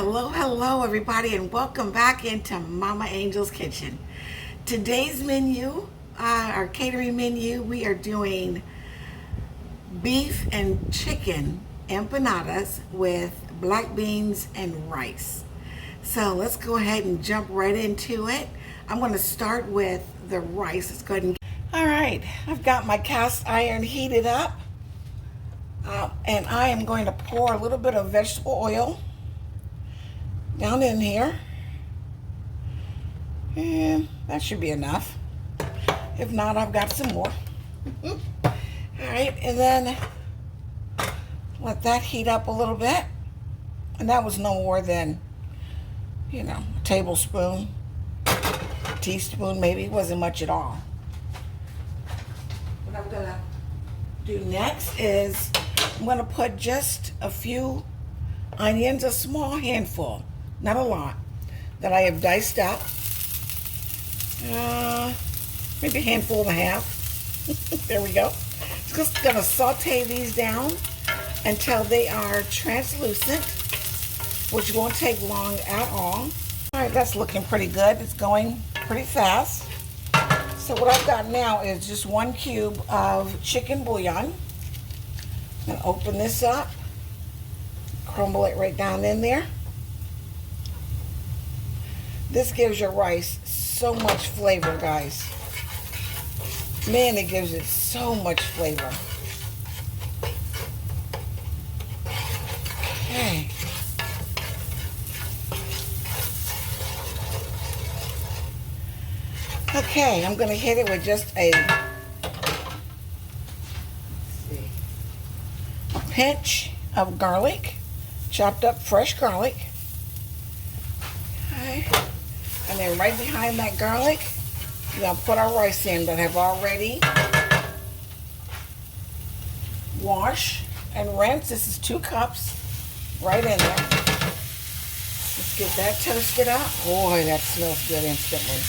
Hello everybody, and welcome back into Mama Angel's Kitchen. Today's menu, our catering menu, we are doing beef and chicken empanadas with black beans and rice. So let's go ahead and jump right into it. I'm going to start with the rice. Let's go ahead and... All right, I've got my cast iron heated up, and I am going to pour a little bit of vegetable oil down in here, and that should be enough. If not, I've got some more. All right, and then let that heat up a little bit, and that was no more than, a tablespoon, teaspoon maybe. It wasn't much at all. What I'm gonna do next is I'm gonna put just a few onions, a small handful, not a lot, that I have diced up. Maybe a handful and a half. There we go. Just gonna saute these down until they are translucent, which won't take long at all. All right, that's looking pretty good. It's going pretty fast. So what I've got now is just 1 cube of chicken bouillon. I'm gonna open this up, crumble it right down in there. This gives your rice so much flavor, guys. Man, it gives it so much flavor. Okay. Okay, I'm going to hit it with just a pinch of garlic, chopped up fresh garlic. Okay. And then right behind that garlic, we're going to put our rice in that have already washed and rinsed. This is 2 cups right in there. Let's get that toasted up. Boy, that smells good instantly.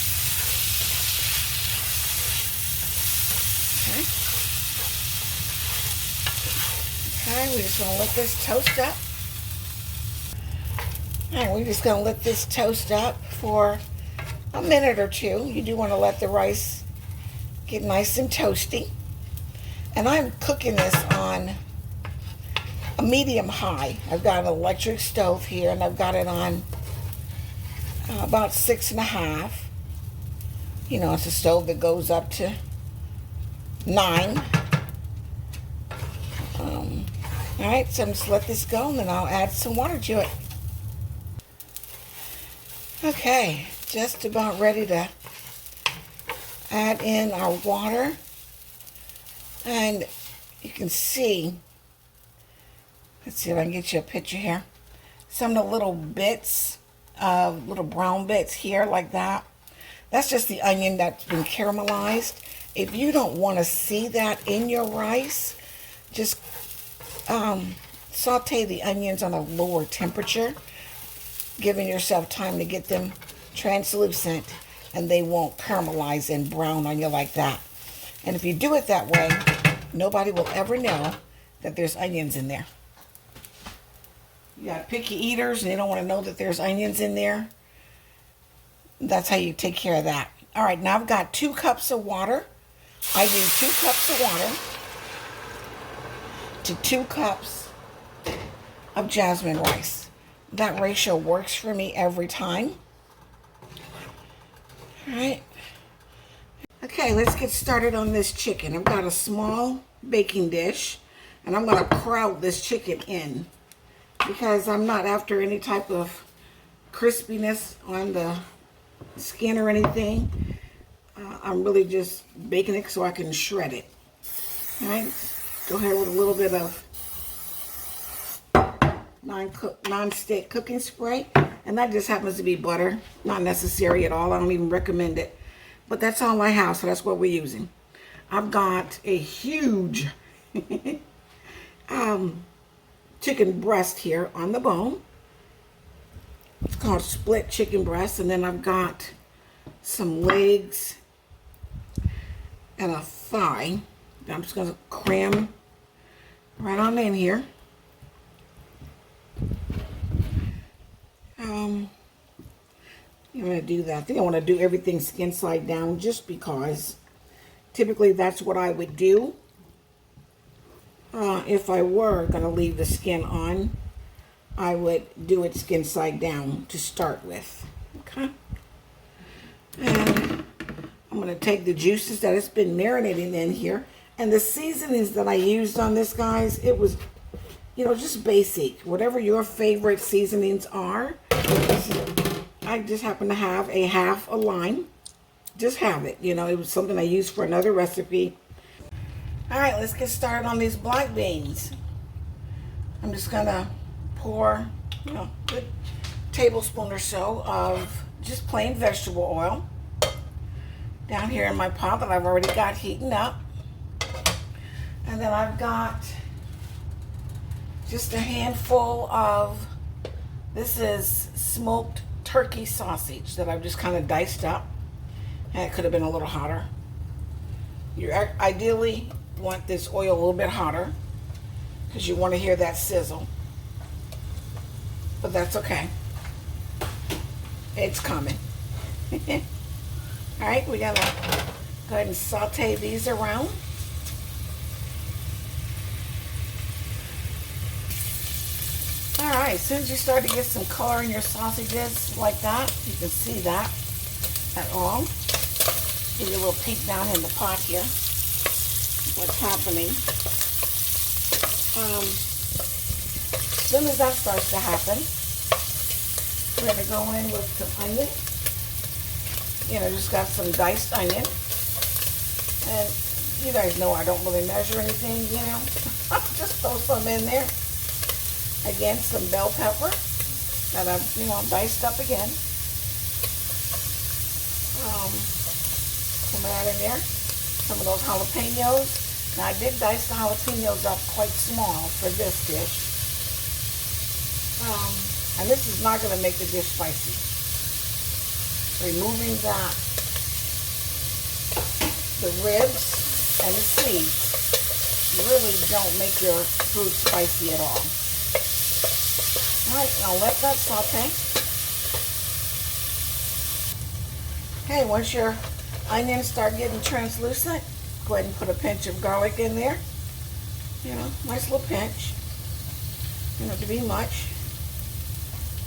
Okay, we're just going to let this toast up. And we're just going to let this toast up for a minute or two. You do want to let the rice get nice and toasty. And I'm cooking this on a medium high. I've got an electric stove here, and I've got it on about 6.5. It's a stove that goes up to 9. All right, so I'm just let this go, and then I'll add some water to it. Okay, just about ready to add in our water. And you can see, let's see if I can get you a picture here. Some of the little bits, little brown bits here like that. That's just the onion that's been caramelized. If you don't want to see that in your rice, just saute the onions on a lower temperature, giving yourself time to get them translucent, and they won't caramelize and brown on you like that. And if you do it that way, nobody will ever know that there's onions in there. You got picky eaters and they don't want to know that there's onions in there. That's how you take care of that. All right, now I've got 2 cups of water. I do 2 cups of water to 2 cups of jasmine rice. That ratio works for me every time. All right. Okay, let's get started on this chicken. I've got a small baking dish, and I'm going to crowd this chicken in because I'm not after any type of crispiness on the skin or anything. I'm really just baking it so I can shred it. All right, go ahead with a little bit of non-stick cooking spray, and that just happens to be butter. Not necessary at all. I don't even recommend it, but that's all I have, so that's what we're using. I've got a huge chicken breast here on the bone. It's called split chicken breast, and then I've got some legs and a thigh. I'm just going to cram right on in here. I'm going to do that. I think I want to do everything skin side down just because typically that's what I would do if I were going to leave the skin on. I would do it skin side down to start with. Okay. And I'm going to take the juices that it's been marinating in here. And the seasonings that I used on this, guys, it was, just basic. Whatever your favorite seasonings are. I just happen to have a half a lime. Just have it. It was something I used for another recipe. All right, let's get started on these black beans. I'm just going to pour, a good tablespoon or so of just plain vegetable oil down here in my pot that I've already got heating up. And then I've got just a handful of, this is smoked turkey sausage that I've just kind of diced up. And it could have been a little hotter. You ideally want this oil a little bit hotter because you want to hear that sizzle. But that's okay. It's coming. All right, we gotta go ahead and saute these around. All right, as soon as you start to get some color in your sausages like that, you can see that at all. Give you a little peek down in the pot here, what's happening. As soon as that starts to happen, we're going to go in with some onion. Just got some diced onion. And you guys know I don't really measure anything, Just throw some in there. Again, some bell pepper that I've, diced up again. Some of that in there. Some of those jalapenos. Now, I did dice the jalapenos up quite small for this dish. And this is not going to make the dish spicy. Removing the ribs and the seeds really don't make your food spicy at all. All right, now let that saute. Okay, once your onions start getting translucent, go ahead and put a pinch of garlic in there. Nice little pinch. You don't have to be much.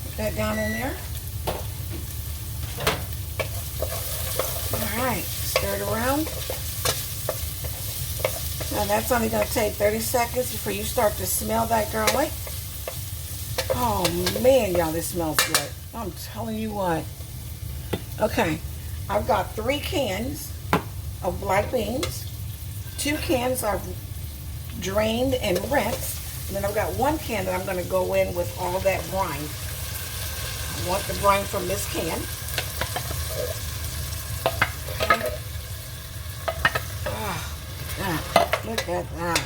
Put that down in there. All right, stir it around. Now that's only going to take 30 seconds before you start to smell that garlic. Oh man, y'all, this smells good. I'm telling you what. Okay, I've got 3 cans of black beans. 2 cans are drained and rinsed. And then I've got 1 can that I'm going to go in with all that brine. I want the brine from this can. Okay. Look at that.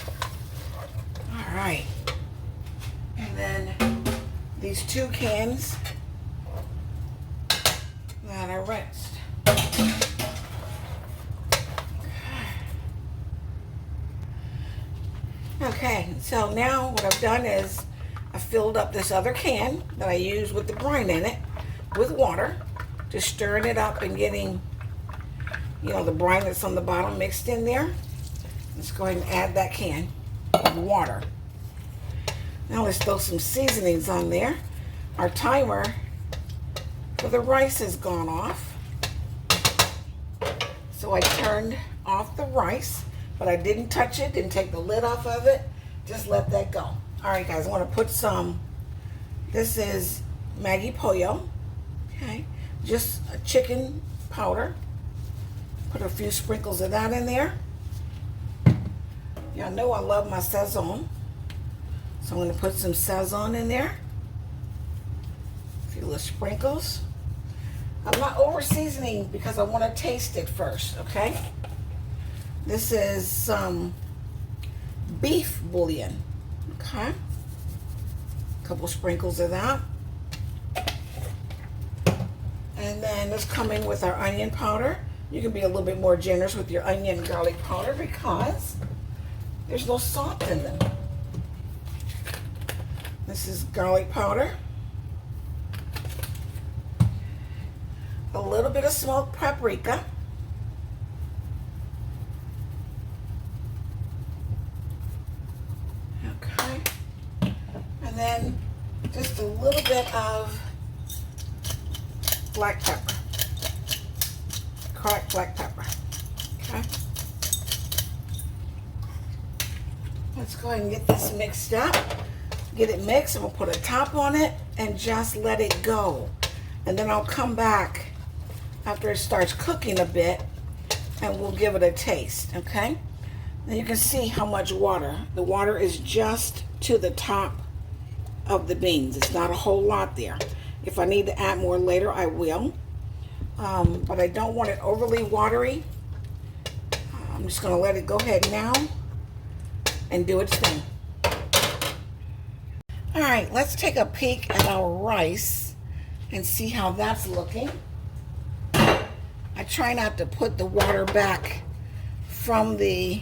All right. And then these 2 cans that are rinsed. Okay, so now what I've done is I filled up this other can that I used with the brine in it with water, just stirring it up and getting, the brine that's on the bottom mixed in there. Let's go ahead and add that can of water. Now let's throw some seasonings on there. Our timer for the rice has gone off. So I turned off the rice, but I didn't touch it, didn't take the lid off of it. Just let that go. All right, guys, I want to put some, this is Maggi Pollo, okay? Just a chicken powder. Put a few sprinkles of that in there. Y'all know I love my Sazon. So I'm going to put some Sazon in there. A few little sprinkles. I'm not over seasoning because I want to taste it first, okay? This is some beef bouillon, okay? A couple sprinkles of that. And then it's coming with our onion powder. You can be a little bit more generous with your onion and garlic powder because there's no salt in them. This is garlic powder. a little bit of smoked paprika. Okay. And then just a little bit of black pepper. Cracked black pepper. Okay. Let's go ahead and get this mixed up. Get it mixed, and we'll put a top on it and just let it go. And then I'll come back after it starts cooking a bit and we'll give it a taste, okay? Now you can see how much water. The water is just to the top of the beans. It's not a whole lot there. If I need to add more later, I will. But I don't want it overly watery. I'm just gonna let it go ahead now and do its thing. All right, let's take a peek at our rice and see how that's looking. I try not to put the water back from the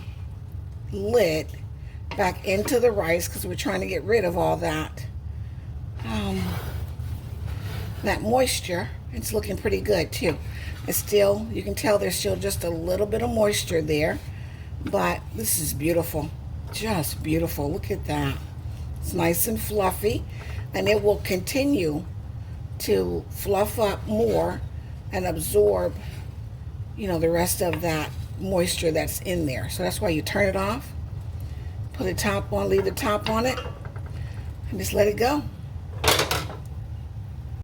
lid back into the rice because we're trying to get rid of all that moisture. It's looking pretty good too. It's still, you can tell there's still just a little bit of moisture there, but this is beautiful. Just beautiful. Look at that. It's nice and fluffy, and it will continue to fluff up more and absorb, you know, the rest of that moisture that's in there. So that's why you turn it off, put the top on, leave the top on it, and just let it go.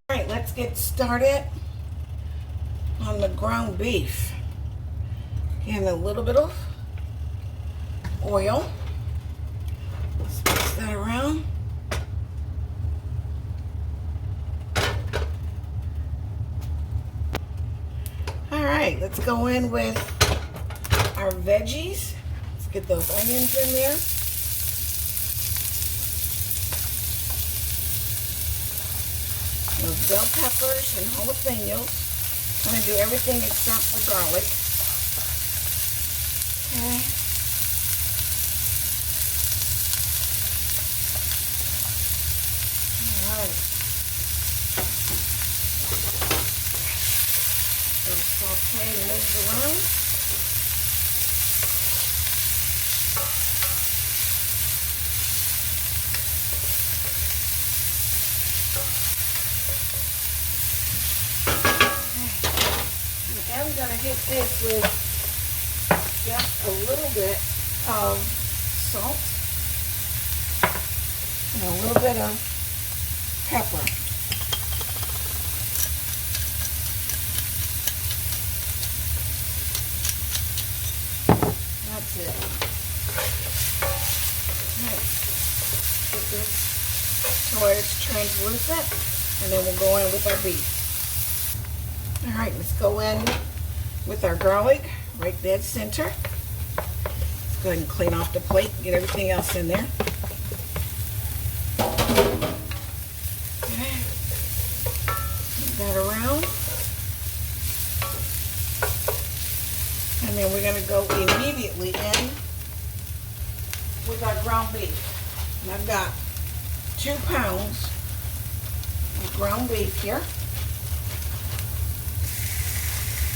All right, let's get started on the ground beef. Again, a little bit of oil. Let's mix that around. All right, let's go in with our veggies. Let's get those onions in there. Those bell peppers and jalapenos. I'm going to do everything except the garlic. Okay. Alright. So saute and move around. I'm going to hit this with just a little bit of salt and a little bit of pepper. That's it. Right. Get this to where it's translucent, and then we'll go in with our beef. All right, let's go in with our garlic right dead center. Let's go ahead and clean off the plate, get everything else in there. Okay. Move that around. And then we're going to go immediately in with our ground beef. And I've got 2 pounds of ground beef here.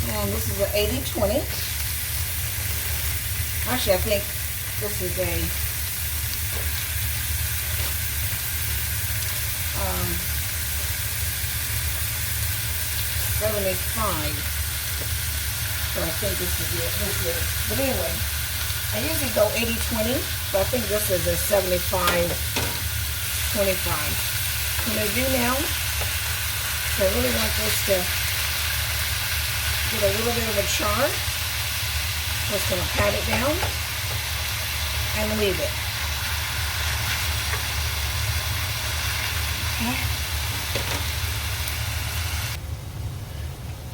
And this is an 80-20. Actually, I think this is a 75. So I think this is. But anyway, I usually go 80-20, but I think this is a 75-25. What I'm going to do now, so I really want this to get a little bit of a char. Just going to pat it down and leave it. Okay.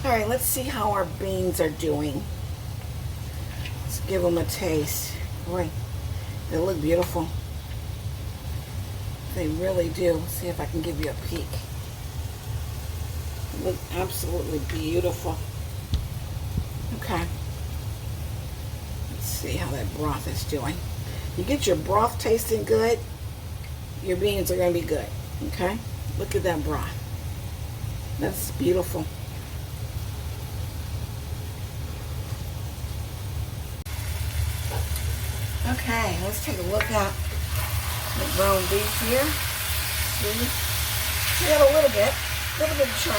All right, let's see how our beans are doing. Let's give them a taste. Boy, they look beautiful. They really do. Let's see if I can give you a peek. They look absolutely beautiful. Okay. Let's see how that broth is doing. You get your broth tasting good, your beans are going to be good. Okay? Look at that broth. That's beautiful. Okay, let's take a look at the ground beef here. See got a little bit of char.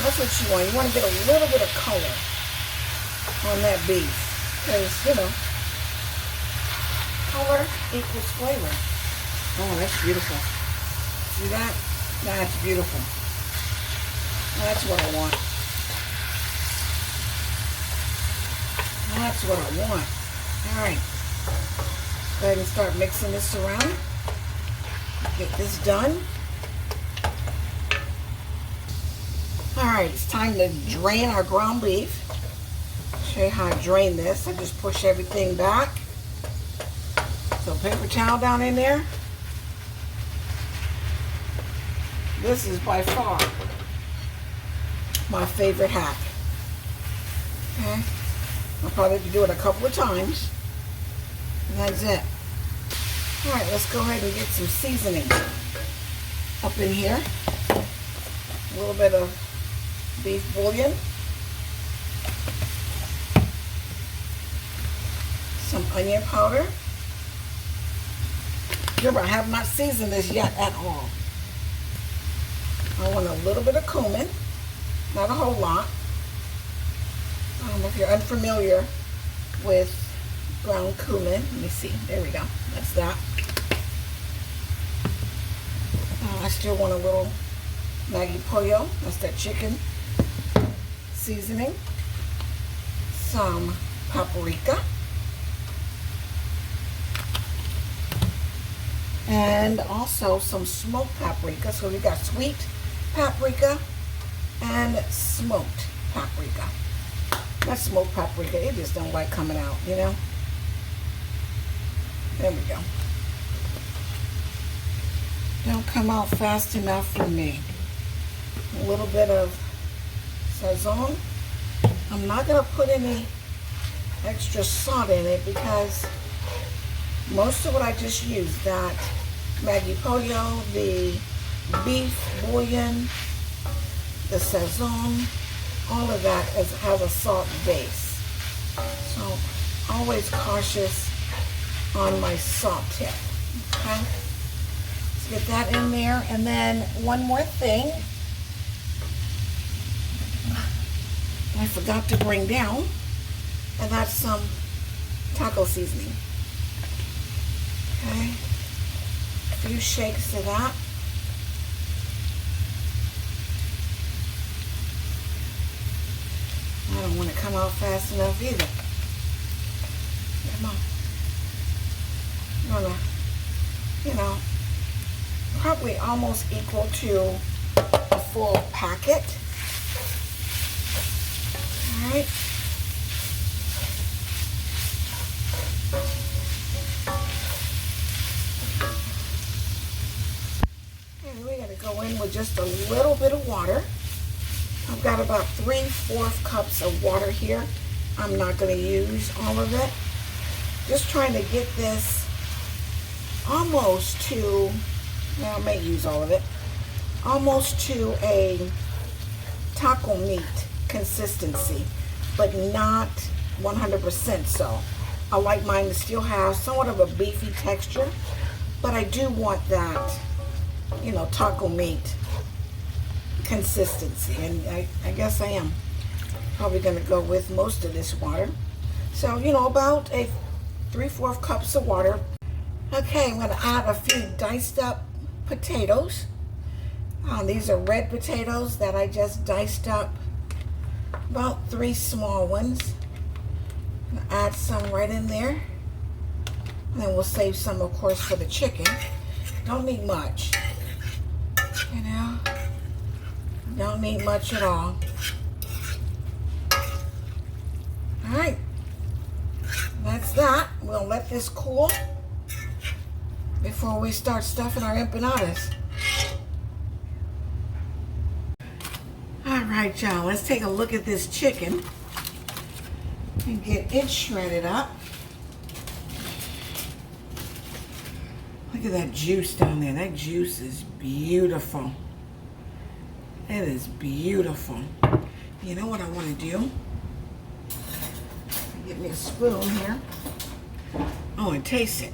That's what you want. You want to get a little bit of color on that beef. Because, you know, color equals flavor. Oh, that's beautiful. See that? That's beautiful. That's what I want. That's what I want. All right. Go ahead and start mixing this around. Get this done. All right, it's time to drain our ground beef. Show you how I drain this. I just push everything back. So paper towel down in there. This is by far my favorite hack. Okay, I'll probably have to do it a couple of times. And that's it. All right, let's go ahead and get some seasoning up in here. A little bit of beef bouillon. Some onion powder. Remember, I have not seasoned this yet at all. I want a little bit of cumin, not a whole lot. If you're unfamiliar with ground cumin, let me see, there we go, that's that. I still want a little Maggi pollo, that's that chicken seasoning. Some paprika. And also some smoked paprika. So we got sweet paprika and smoked paprika. That smoked paprika, it just don't like coming out, you know? There we go. Don't come out fast enough for me. A little bit of sazon. I'm not going to put any extra salt in it because most of what I just used, that Maggi pollo, the beef bouillon, the sazon, all of that has a salt base. So always cautious on my salt tip. Okay, let's get that in there. And then one more thing I forgot to bring down, and that's some taco seasoning. Okay, a few shakes of that. I don't want to come out fast enough either. Come on. I'm gonna, you know, probably almost equal to a full packet. All right. And we gotta go in with just a little bit of water. I've got about 3/4 cups of water here. I'm not going to use all of it. Just trying to get this almost to, well, I may use all of it, almost to a taco meat consistency, but not 100% so. I like mine to still have somewhat of a beefy texture, but I do want that, you know, taco meat consistency, and I guess I am probably going to go with most of this water. So, you know, about a 3/4 cups of water. Okay, I'm going to add a few diced up potatoes. These are red potatoes that I just diced up, about 3 small ones. I'm going to add some right in there, and then we'll save some, of course, for the chicken. Don't need much, you know. Don't need much at all. All right, that's that. We'll let this cool before we start stuffing our empanadas. All right, y'all, let's take a look at this chicken and get it shredded up. Look at that juice down there. That juice is beautiful. It is beautiful. You know what I want to do? Get me a spoon here. Oh, and taste it.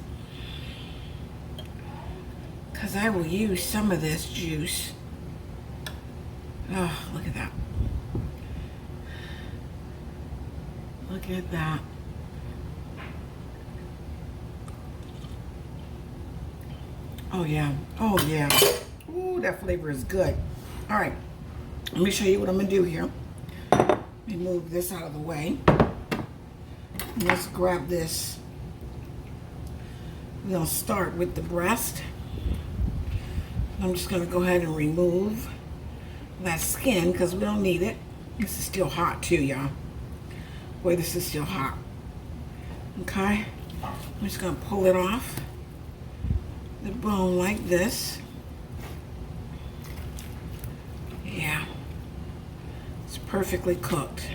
Because I will use some of this juice. Oh, look at that. Look at that. Oh, yeah. Oh, yeah. Ooh, that flavor is good. All right. Let me show you what I'm going to do here. Let me move this out of the way. Let's grab this. We're going to start with the breast. I'm just going to go ahead and remove that skin because we don't need it. This is still hot too, y'all. Boy, this is still hot. Okay. I'm just going to pull it off the bone like this. Yeah. It's perfectly cooked.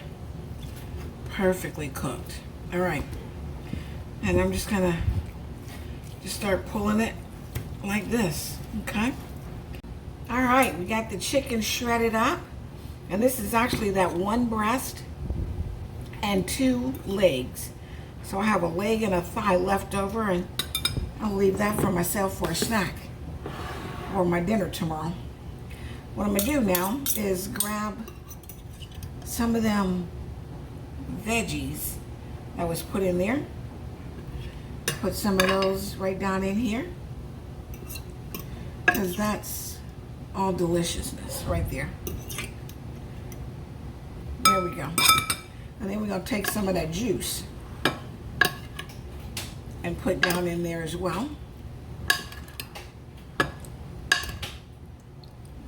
Perfectly cooked. All right. And I'm just going to just start pulling it like this. Okay. All right. We got the chicken shredded up. And this is actually that one breast and 2 legs. So I have a leg and a thigh left over, and I'll leave that for myself for a snack or my dinner tomorrow. What I'm gonna do now is grab some of them veggies that was put in there. Put some of those right down in here, because that's all deliciousness right there. There we go. And then we're going to take some of that juice and put down in there as well.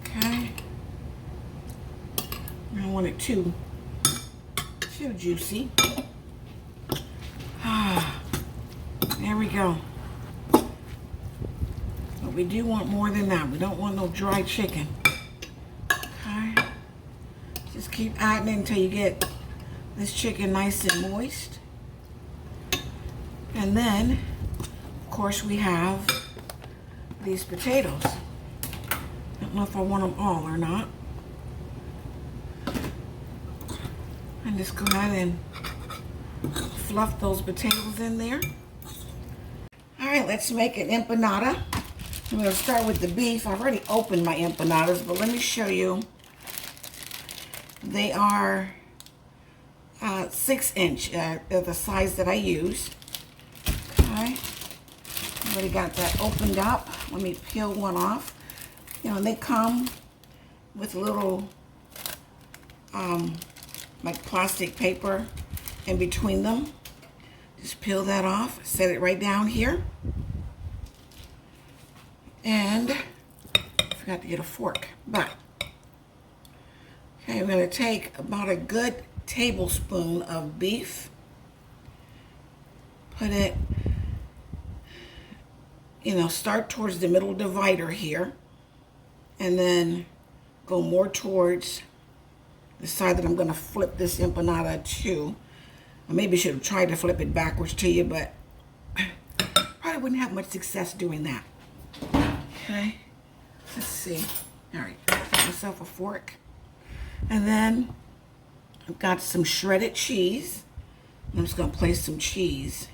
Okay. I don't want it too juicy. There we go. But we do want more than that. We don't want no dry chicken. Okay. Just keep adding until you get this chicken nice and moist. And then, of course, we have these potatoes. I don't know if I want them all or not. And just go ahead and fluff those potatoes in there. All right, let's make an empanada. I'm going to start with the beef. I've already opened my empanadas, but let me show you. They are 6-inch, the size that I use. Okay, already got that opened up. Let me peel one off. You know, and they come with little like plastic paper in between them. Just peel that off, set it right down here. And I forgot to get a fork, but okay, I'm going to take about a good tablespoon of beef, put it, you know, start towards the middle divider here, and then go more towards the side that I'm going to flip this empanada to. I maybe should have tried to flip it backwards to you, but probably wouldn't have much success doing that. Okay, let's see. All right, get myself a fork. And then I've got some shredded cheese. I'm just going to place some cheese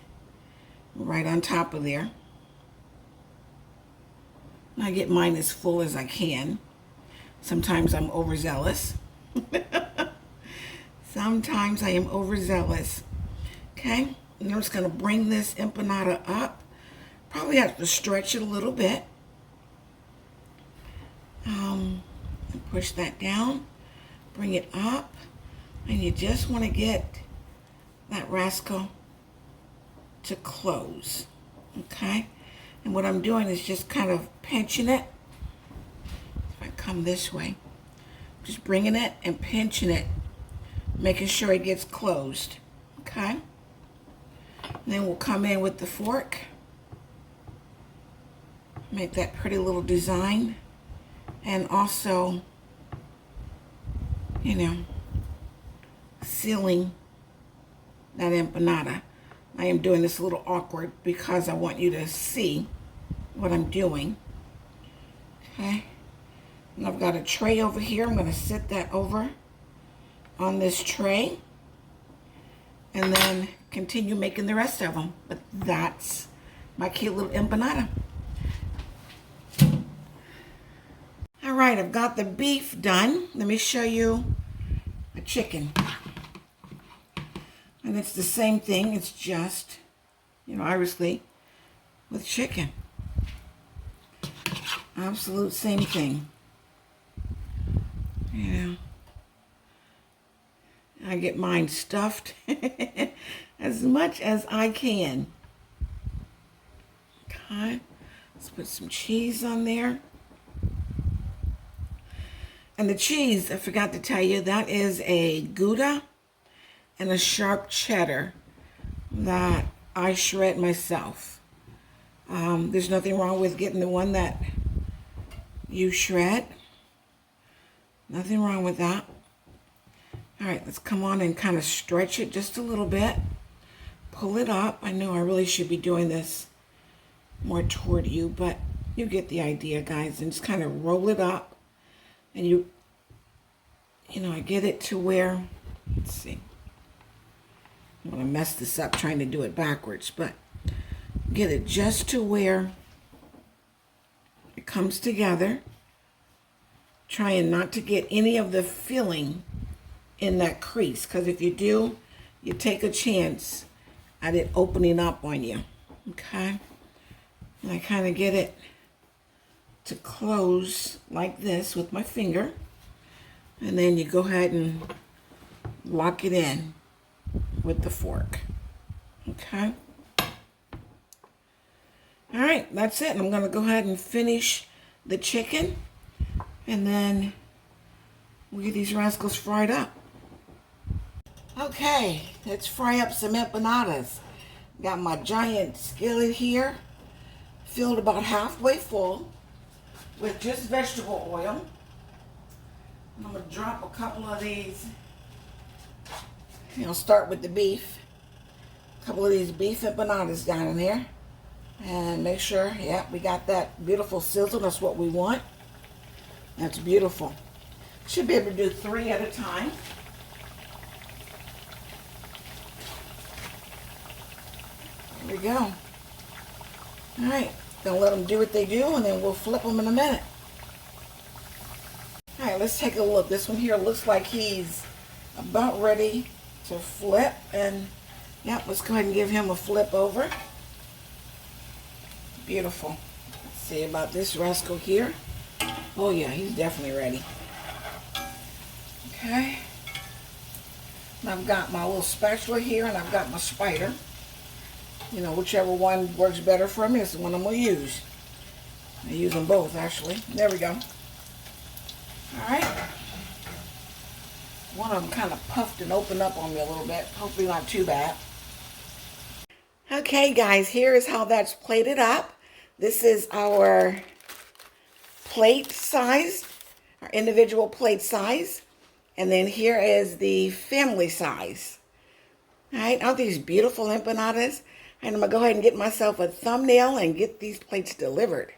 right on top of there. I get mine as full as I can. Sometimes I'm overzealous. Sometimes I am overzealous. Okay, and I'm just going to bring this empanada up. Probably have to stretch it a little bit. And push that down. Bring it up. And you just want to get that rascal to close. Okay? And what I'm doing is just kind of pinching it. If I come this way, just bringing it and pinching it, making sure it gets closed. Okay? And then we'll come in with the fork. Make that pretty little design. And also, you know, sealing that empanada. I am doing this a little awkward because I want you to see what I'm doing. Okay. And I've got a tray over here. I'm going to set that over on this tray. and then continue making the rest of them. But that's my cute little empanada. All right, I've got the beef done. Let me show you a chicken. And it's the same thing. It's just, obviously with chicken. Absolute same thing. I get mine stuffed as much as I can. Okay, let's put some cheese on there. And the cheese, I forgot to tell you, that is a Gouda and a sharp cheddar that I shred myself. There's nothing wrong with getting the one that you shred. Nothing wrong with that. All right, let's come on and kind of stretch it just a little bit. Pull it up. I know I really should be doing this more toward you, but you get the idea, guys. And just kind of roll it up. And I get it to where, let's see. I'm going to mess this up trying to do it backwards, but get it just to where it comes together. Trying not to get any of the filling in that crease, because if you do, you take a chance at it opening up on you. Okay? And I kind of get it to close like this with my finger, and then you go ahead and lock it in with the fork. Okay? All right, that's it. I'm going to go ahead and finish the chicken, and then we'll get these rascals fried up. Okay, let's fry up some empanadas. Got my giant skillet here, filled about halfway full with just vegetable oil. I'm going to drop a couple of these. Start with the beef. A couple of these beef empanadas down in there. And make sure, we got that beautiful sizzle. That's what we want. That's beautiful. Should be able to do 3 at a time. There we go. All right, gonna let them do what they do, and then we'll flip them in a minute. All right, let's take a look. This one here looks like he's about ready to flip, and let's go ahead and give him a flip over. Beautiful. Let's see about this rascal here. Oh yeah, he's definitely ready. Okay. And I've got my little spatula here, and I've got my spider. Whichever one works better for me is the one I'm going to use. I use them both, actually. There we go. All right. One of them kind of puffed and opened up on me a little bit. Hopefully not too bad. Okay, guys, here is how that's plated up. This is our plate size, our individual plate size. And then here is the family size. All right, aren't these beautiful empanadas? And I'm going to go ahead and get myself a thumbnail and get these plates delivered.